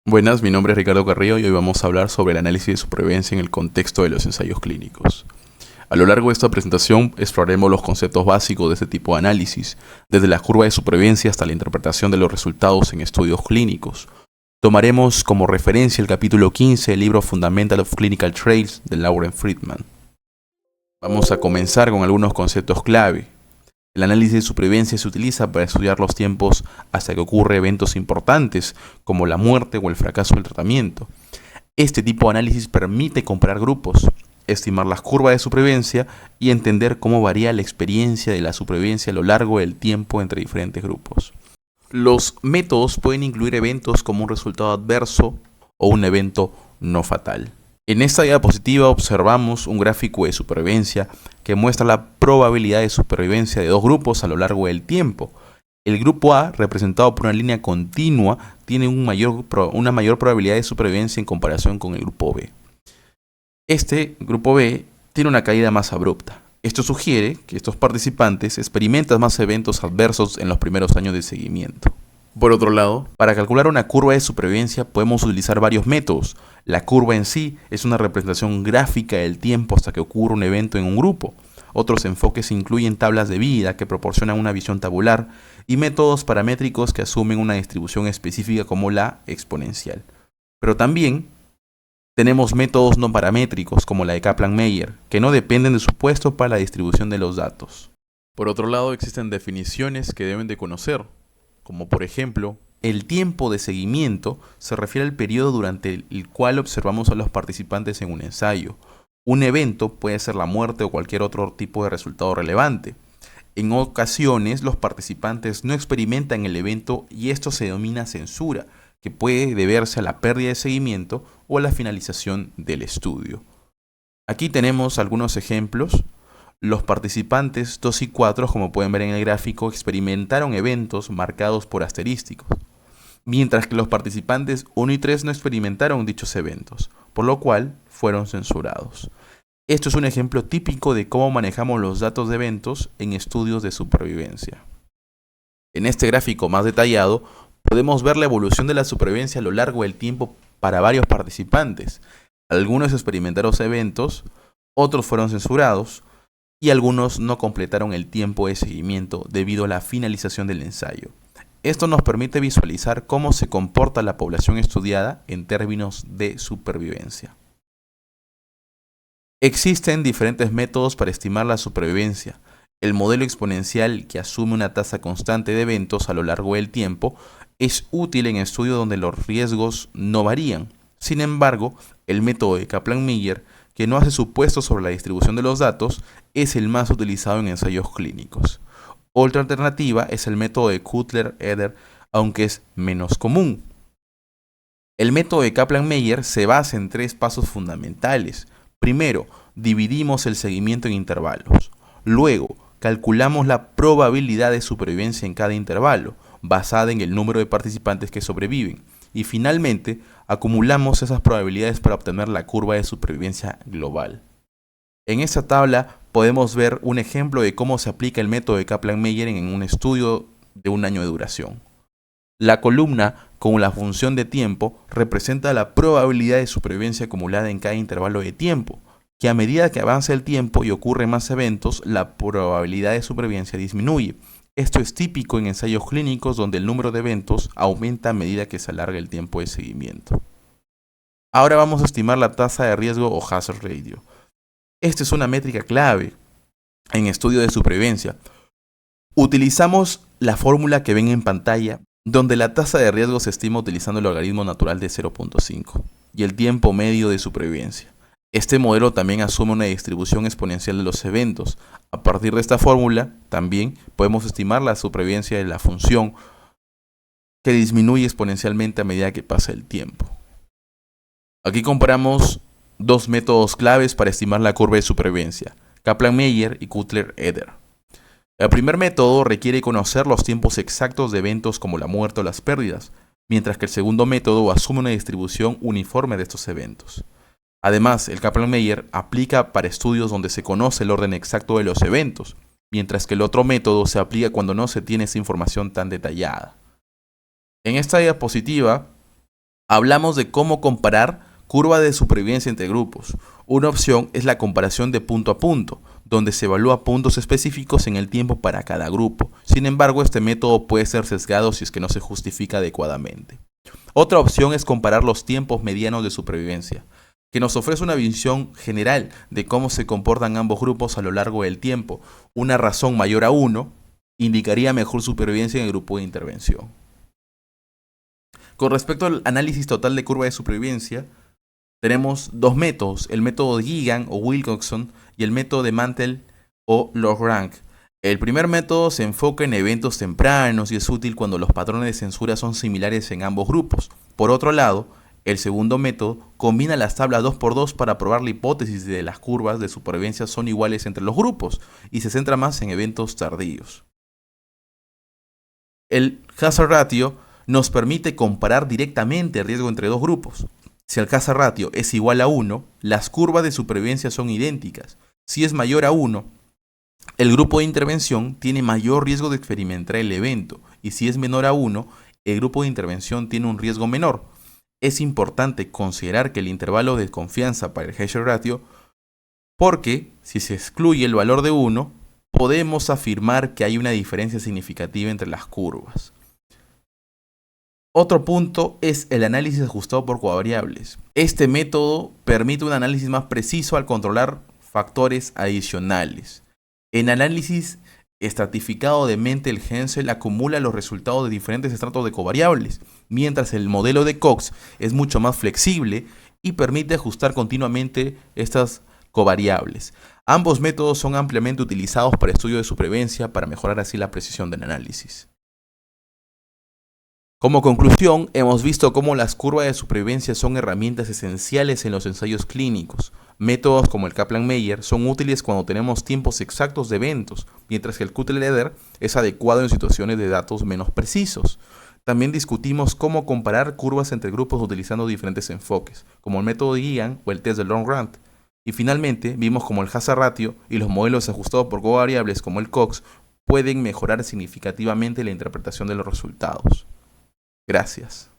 Buenas, mi nombre es Ricardo Carrillo y hoy vamos a hablar sobre el análisis de supervivencia en el contexto de los ensayos clínicos. A lo largo de esta presentación exploraremos los conceptos básicos de este tipo de análisis, desde la curva de supervivencia hasta la interpretación de los resultados en estudios clínicos. Tomaremos como referencia el capítulo 15 del libro Fundamental of Clinical Trials de Lauren Friedman. Vamos a comenzar con algunos conceptos clave. El análisis de supervivencia se utiliza para estudiar los tiempos hasta que ocurren eventos importantes, como la muerte o el fracaso del tratamiento. Este tipo de análisis permite comparar grupos, estimar las curvas de supervivencia y entender cómo varía la experiencia de la supervivencia a lo largo del tiempo entre diferentes grupos. Los métodos pueden incluir eventos como un resultado adverso o un evento no fatal. En esta diapositiva observamos un gráfico de supervivencia que muestra la probabilidad de supervivencia de dos grupos a lo largo del tiempo. El grupo A, representado por una línea continua, tiene una mayor probabilidad de supervivencia en comparación con el grupo B. Este grupo B tiene una caída más abrupta. Esto sugiere que estos participantes experimentan más eventos adversos en los primeros años de seguimiento. Por otro lado, para calcular una curva de supervivencia podemos utilizar varios métodos. La curva en sí es una representación gráfica del tiempo hasta que ocurre un evento en un grupo. Otros enfoques incluyen tablas de vida que proporcionan una visión tabular y métodos paramétricos que asumen una distribución específica como la exponencial. Pero también tenemos métodos no paramétricos como la de Kaplan-Meier, que no dependen de supuestos para la distribución de los datos. Por otro lado, existen definiciones que deben de conocer, como por ejemplo, el tiempo de seguimiento se refiere al periodo durante el cual observamos a los participantes en un ensayo. Un evento puede ser la muerte o cualquier otro tipo de resultado relevante. En ocasiones, los participantes no experimentan el evento y esto se denomina censura, que puede deberse a la pérdida de seguimiento o a la finalización del estudio. Aquí tenemos algunos ejemplos. Los participantes 2 y 4, como pueden ver en el gráfico, experimentaron eventos marcados por asterísticos, mientras que los participantes 1 y 3 no experimentaron dichos eventos, por lo cual fueron censurados. Esto es un ejemplo típico de cómo manejamos los datos de eventos en estudios de supervivencia. En este gráfico más detallado, podemos ver la evolución de la supervivencia a lo largo del tiempo para varios participantes. Algunos experimentaron eventos, otros fueron censurados, y algunos no completaron el tiempo de seguimiento debido a la finalización del ensayo. Esto nos permite visualizar cómo se comporta la población estudiada en términos de supervivencia. Existen diferentes métodos para estimar la supervivencia. El modelo exponencial, que asume una tasa constante de eventos a lo largo del tiempo, es útil en estudios donde los riesgos no varían. Sin embargo, el método de Kaplan-Meier, que no hace supuestos sobre la distribución de los datos, es el más utilizado en ensayos clínicos. Otra alternativa es el método de Cutler-Eder, aunque es menos común. El método de Kaplan-Meier se basa en 3 pasos fundamentales. Primero, dividimos el seguimiento en intervalos. Luego, calculamos la probabilidad de supervivencia en cada intervalo, basada en el número de participantes que sobreviven. Y finalmente, acumulamos esas probabilidades para obtener la curva de supervivencia global. En esta tabla podemos ver un ejemplo de cómo se aplica el método de Kaplan-Meier en un estudio de 1 año de duración. La columna con la función de tiempo representa la probabilidad de supervivencia acumulada en cada intervalo de tiempo, que a medida que avanza el tiempo y ocurren más eventos, la probabilidad de supervivencia disminuye. Esto es típico en ensayos clínicos donde el número de eventos aumenta a medida que se alarga el tiempo de seguimiento. Ahora vamos a estimar la tasa de riesgo o hazard ratio. Esta es una métrica clave en estudio de supervivencia. Utilizamos la fórmula que ven en pantalla, donde la tasa de riesgo se estima utilizando el logaritmo natural de 0.5 y el tiempo medio de supervivencia. Este modelo también asume una distribución exponencial de los eventos. A partir de esta fórmula, también podemos estimar la supervivencia de la función, que disminuye exponencialmente a medida que pasa el tiempo. Aquí comparamos 2 métodos claves para estimar la curva de supervivencia, Kaplan-Meier y Cutler-Eder. El primer método requiere conocer los tiempos exactos de eventos como la muerte o las pérdidas, mientras que el segundo método asume una distribución uniforme de estos eventos. Además, el Kaplan-Meier aplica para estudios donde se conoce el orden exacto de los eventos, mientras que el otro método se aplica cuando no se tiene esa información tan detallada. En esta diapositiva Hablamos de cómo comparar curva de supervivencia entre grupos. Una opción es la comparación de punto a punto, donde se evalúa puntos específicos en el tiempo para cada grupo. Sin embargo, este método puede ser sesgado si es que no se justifica adecuadamente. Otra opción es comparar los tiempos medianos de supervivencia, que nos ofrece una visión general de cómo se comportan ambos grupos a lo largo del tiempo. Una razón mayor a 1 indicaría mejor supervivencia en el grupo de intervención. Con respecto al análisis total de curva de supervivencia, tenemos dos métodos, el método de Gigan o Wilcoxon y el método de Mantel o Log-Rank. El primer método se enfoca en eventos tempranos y es útil cuando los patrones de censura son similares en ambos grupos. Por otro lado, el segundo método combina las tablas 2x2 para probar la hipótesis de que las curvas de supervivencia son iguales entre los grupos y se centra más en eventos tardíos. El hazard ratio nos permite comparar directamente el riesgo entre dos grupos. Si el hazard ratio es igual a 1, las curvas de supervivencia son idénticas. Si es mayor a 1, el grupo de intervención tiene mayor riesgo de experimentar el evento, y si es menor a 1, el grupo de intervención tiene un riesgo menor. Es importante considerar que el intervalo de confianza para el hazard ratio, porque si se excluye el valor de 1, podemos afirmar que hay una diferencia significativa entre las curvas. Otro punto es el análisis ajustado por covariables. Este método permite un análisis más preciso al controlar factores adicionales. En análisis estratificado de Mentel-Hensel acumula los resultados de diferentes estratos de covariables, mientras el modelo de Cox es mucho más flexible y permite ajustar continuamente estas covariables. Ambos métodos son ampliamente utilizados para estudios de supervivencia para mejorar así la precisión del análisis. Como conclusión, hemos visto cómo las curvas de supervivencia son herramientas esenciales en los ensayos clínicos. Métodos como el Kaplan-Meier son útiles cuando tenemos tiempos exactos de eventos, mientras que el Cutler-Eder es adecuado en situaciones de datos menos precisos. También discutimos cómo comparar curvas entre grupos utilizando diferentes enfoques, como el método de Gigan o el test de Log-Rank. Y finalmente, vimos cómo el hazard ratio y los modelos ajustados por covariables como el Cox pueden mejorar significativamente la interpretación de los resultados. Gracias.